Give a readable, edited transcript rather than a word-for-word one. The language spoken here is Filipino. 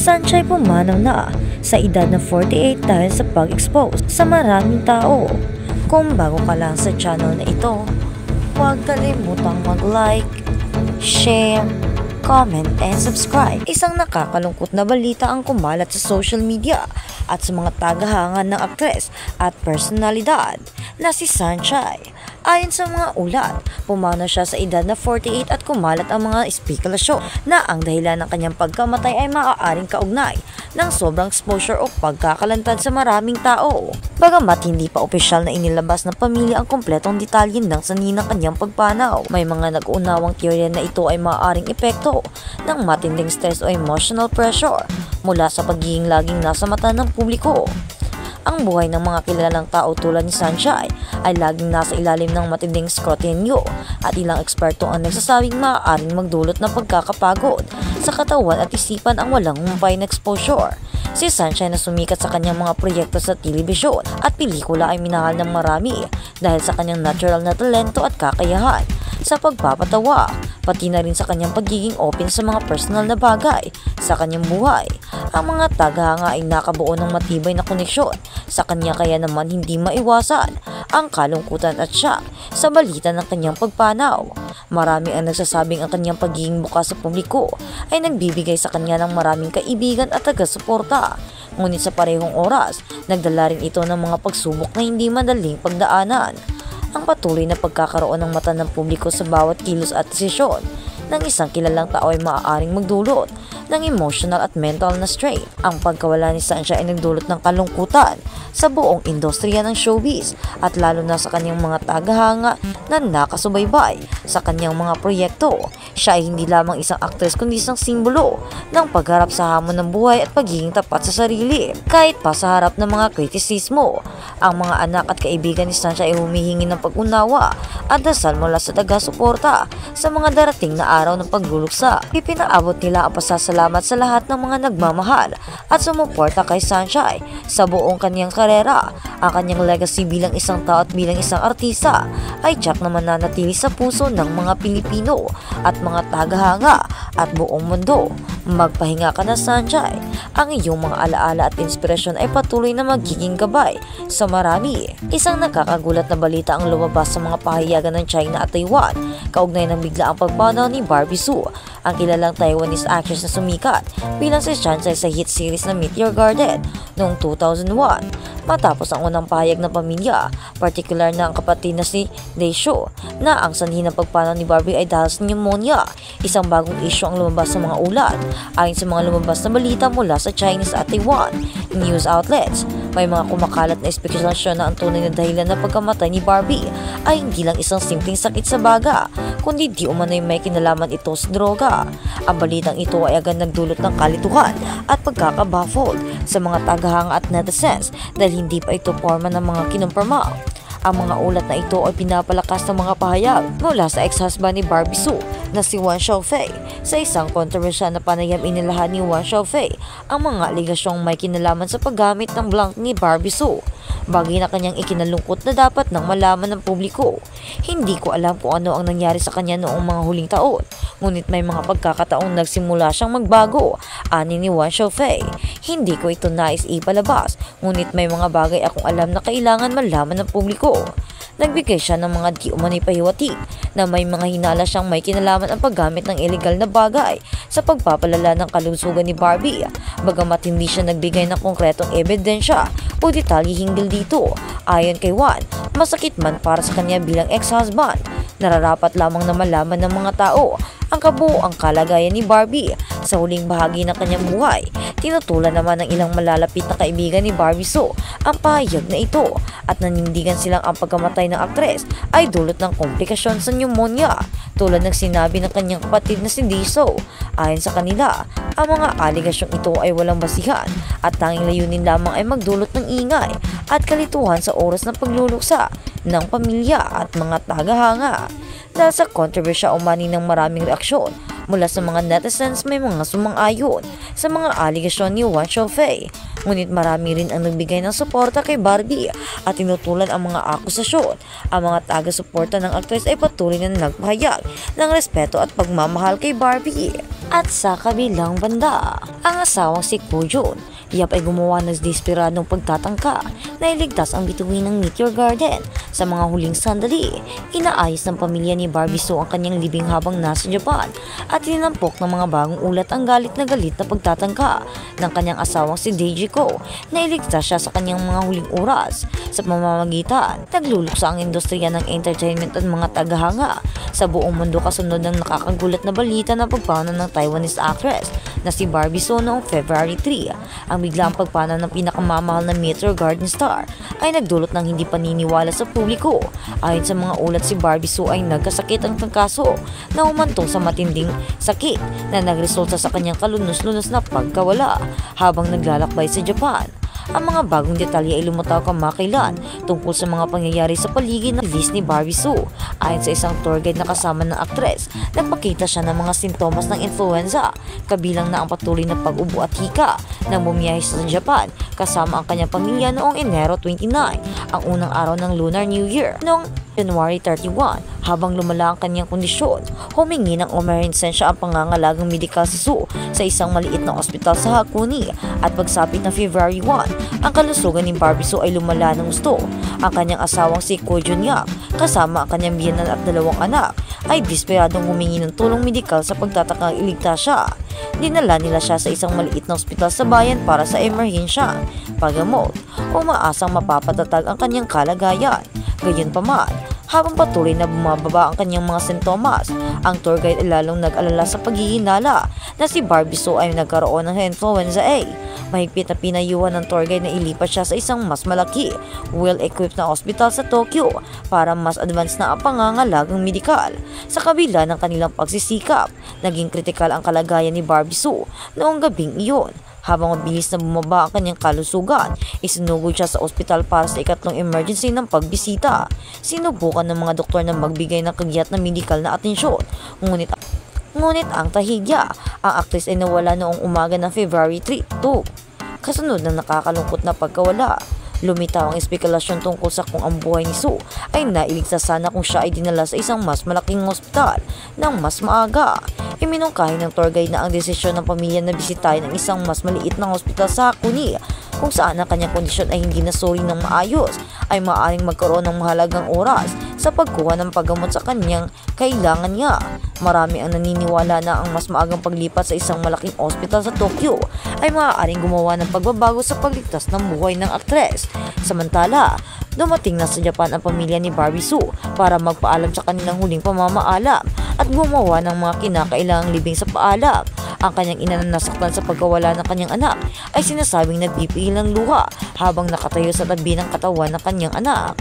Sunshine pumanaw na sa edad na 48 dahil sa pag-expose sa maraming tao. Kung bago ka lang sa channel na ito, huwag kalimutang mag-like, share, comment, and subscribe. Isang nakakalungkot na balita ang kumalat sa social media at sa mga tagahangan ng aktres at personalidad na si Sunshine. Ayon sa mga ulat, pumanaw siya sa edad na 48 at kumalat ang mga espekulasyon na ang dahilan ng kanyang pagkamatay ay maaaring kaugnay ng sobrang exposure o pagkakalantad sa maraming tao. Bagamat hindi pa opisyal na inilabas ng pamilya ang kompletong detalye ng sanhi ng kanyang pagpanaw, may mga nag-uunawang teorya na ito ay maaaring epekto ng matinding stress o emotional pressure mula sa pagiging laging nasa mata ng publiko. Ang buhay ng mga kilalang tao tulad ni Sunshine ay laging nasa ilalim ng matinding skrutinyo at ilang eksperto ang nagsasabing maaaring magdulot ng pagkakapagod sa katawan at isipan ang walang humpay na exposure. Si Sunshine na sumikat sa kanyang mga proyekto sa telebisyon at pelikula ay minahal ng marami dahil sa kanyang natural na talento at kakayahan sa pagpapatawa, pati na rin sa kanyang pagiging open sa mga personal na bagay sa kanyang buhay. Ang mga tagahanga ay nakabuo ng matibay na koneksyon sa kanya, kaya naman hindi maiwasan ang kalungkutan at shock sa balita ng kanyang pagpanaw. Marami ang nagsasabing ang kanyang pagiging bukas sa publiko ay nagbibigay sa kanya ng maraming kaibigan at taga-suporta. Ngunit sa parehong oras, nagdala rin ito ng mga pagsubok na hindi madaling pagdaanan. Ang patuloy na pagkakaroon ng mata ng publiko sa bawat kilos at desisyon ng isang kilalang tao ay maaaring magdulot ng emotional at mental na strain. Ang pagkawala ni Sunshine ay nagdulot ng kalungkutan sa buong industriya ng showbiz at lalo na sa kanyang mga tagahanga na nakasubaybay sa kanyang mga proyekto. Siya ay hindi lamang isang aktres kundi isang simbolo ng pagharap sa hamon ng buhay at pagiging tapat sa sarili. Kahit pa sa harap ng mga kritisismo, ang mga anak at kaibigan ni Sunshine ay humihingi ng pag-unawa at dasal mula sa taga-suporta sa mga darating na araw ng pagluluksa. Ipinaabot nila ang pasasalamat sa lahat ng mga nagmamahal at sumuporta kay Sunshine sa buong kanyang karera. Ang kanyang legacy bilang isang tao at bilang isang artista ay tiyak na mananatili sa puso ng mga Pilipino at mga tagahanga at buong mundo. Magpahinga ka na, Sunshine. Ang iyong mga alaala at inspirasyon ay patuloy na magiging gabay sa marami. Isang nakakagulat na balita ang lumabas sa mga pahayagan ng China at Taiwan kaugnay ng biglaang pagpanaw ni Barbie Hsu, ang kilalang Taiwanese actress na sumikat bilang si Sunshine sa hit series na Meteor Garden noong 2001. Matapos ang unang pahayag ng pamilya, partikular na ang kapatid na si Daisho, na ang sanhi ng pagpanaw ni Barbie ay dahil sa pneumonia. Isang bagong issue ang lumabas sa mga ulat. Ayon sa mga lumabas na balita mula sa Chinese at Taiwan news outlets, may mga kumakalat na espekulasyon na ang tunay na dahilan ng pagkamatay ni Barbie ay hindi lang isang simpleng sakit sa baga, kundi di umano'y may kinalaman ito sa droga. Ang balitang ito ay agad nagdulot ng kalituhan at pagkakabaffled sa mga tagahanga at netizens dahil hindi pa ito forma ng mga kinumpirma. Ang mga ulat na ito ay pinapalakas ng mga pahayag mula sa ex-husband ni Barbie Hsu na si Wang Xiaofei. Sa isang kontrobersyal na panayam, inilahan ni Wang Xiaofei ang mga aligasyong may kinalaman sa paggamit ng blank ni Barbie Hsu, bagay na kanyang ikinalungkot na dapat nang malaman ng publiko. Hindi ko alam kung ano ang nangyari sa kanya noong mga huling taon, ngunit may mga pagkakataong nagsimula siyang magbago, ani ni Wang Xiaofei. Hindi ko ito nais ipalabas, ngunit may mga bagay akong alam na kailangan malaman ng publiko. Nagbigay siya ng mga di umano'y pahiwatig na may mga hinala siyang may kinalaman ang paggamit ng illegal na bagay sa pagpapalala ng kalusugan ni Barbie, bagamat hindi siya nagbigay ng konkretong ebidensya o detalye hinggil dito. Ayon kay Juan, masakit man para sa kanya bilang ex-husband, nararapat lamang na malaman ng mga tao ang kabuuang kalagayan ni Barbie sa huling bahagi ng kanyang buhay. Tinutulan naman ng ilang malalapit na kaibigan ni Barbie Hsu ang pahayag na ito at nanindigan silang ang pagkamatay ng aktres ay dulot ng komplikasyon sa pneumonia, tulad ng sinabi ng kanyang kapatid na si Daisho. Ayon sa kanila, ang mga aligasyong ito ay walang basihan at tanging layunin lamang ay magdulot ng ingay at kalituhan sa oras ng pagluluksa ng pamilya at mga tagahanga. Dahil sa kontrobersya umani ng maraming reaksyon mula sa mga netizens, may mga sumang-ayon sa mga aligasyon ni Wang Xiaofei. Ngunit marami rin ang nagbigay ng suporta kay Barbie at tinutulan ang mga akusasyon. Ang mga taga-suporta ng aktres ay patuloy na nagpahayag ng respeto at pagmamahal kay Barbie. At sa kabilang banda, ang asawang si Ko Jun, Yap ay gumawa ng desperadong pagtatangka na iligtas ang bituin ng Meteor Garden. Sa mga huling sandali, inaayos ng pamilya ni Barbie Sue ang kanyang libing habang nasa Japan at tinampok ng mga bagong ulat ang galit na pagtatangka ng kanyang asawang si Deji Ko na iligtas siya sa kanyang mga huling oras. Sa pamamagitan, nagluluksa ang industriya ng entertainment at mga tagahanga sa buong mundo kasunod ng nakakagulat na balita na pagpanaw ng Taiwanese actress na si Barbie Sue noong February 3. Ang biglang pagpanaw ng pinakamamahal na Meteor Garden star ay nagdulot ng hindi paniniwala sa publiko. Ayon sa mga ulat, si Barbie Sue ay nagkasakit ang kaso na humantong sa matinding sakit na nagresulta sa kanyang kalunos-lunos na pagkawala habang naglalakbay sa Japan. Ang mga bagong detalye ay lumutaw kamakailan tungkol sa mga pangyayari sa paligid ng release ni Barbie Sue. Ayon sa isang tour guide na kasama ng aktres, nagpakita siya ng mga sintomas ng influenza, kabilang na ang patuloy na pag-ubo at hika nang bumiyahe sa Japan kasama ang kanyang pamilya noong Enero 29, ang unang araw ng Lunar New Year. Noong January 31, habang lumala ang kanyang kondisyon, humingi ng emerhensya ang pangangalagang medikal si Sue sa isang maliit na ospital sa Hakone at pagsapit ng February 1, ang kalusugan ni Barbie Sue ay lumala ng gusto. Ang kanyang asawang si Ko Jun Yap, kasama ang kanyang biyenan at dalawang anak, ay desperadong humingi ng tulong medikal sa pagtatakang iligtas siya. Dinala nila siya sa isang maliit na ospital sa bayan para sa emerhensya, paggamot, umaasang mapapatatag ang kanyang kalagayan. Gayunpaman, habang patuloy na bumababa ang kanyang mga sintomas, ang tour guide ay lalong nag-alala sa paghihinala na si Barbie Sue ay nagkaroon ng influenza A. Mahigpit na pinayuhan ng tour guide na ilipat siya sa isang mas malaki, well-equipped na ospital sa Tokyo para mas advanced na ang pangangalagang medikal. Sa kabila ng kanilang pagsisikap, naging kritikal ang kalagayan ni Barbie Sue noong gabing iyon. Habang mabilis na bumaba ang kanyang kalusugan, isinugod siya sa ospital para sa ikatlong emergency ng pagbisita. Sinubukan ng mga doktor na magbigay ng kagyat na medikal na atensyon. Ngunit ang tahigya, ang aktres ay nawala noong umaga ng February 3, kasunod ng nakakalungkot na pagkawala. Lumitaw ang espekulasyon tungkol sa kung ang buhay ni Sue ay nailigtas sana kung siya ay dinala sa isang mas malaking ospital ng mas maaga. Iminungkahi ng tour guide na ang desisyon ng pamilya na bisitahin ang isang mas maliit na ospital sa Hakone kung saan ang kanyang kondisyon ay hindi nasuri ng maayos ay maaaring magkaroon ng mahalagang oras sa pagkuha ng paggamot sa kanyang kailangan niya. Marami ang naniniwala na ang mas maagang paglipat sa isang malaking ospital sa Tokyo ay maaaring gumawa ng pagbabago sa pagligtas ng buhay ng aktres. Samantala, dumating na sa Japan ang pamilya ni Barbie Sue para magpaalam sa kanilang huling pamamaalam at gumawa ng mga kinakailangang libing sa paalam. Ang kanyang ina na nasaktan sa pagkawala ng kanyang anak ay sinasabing nagpipigil ng luha habang nakatayo sa tabi ng katawan ng kanyang anak.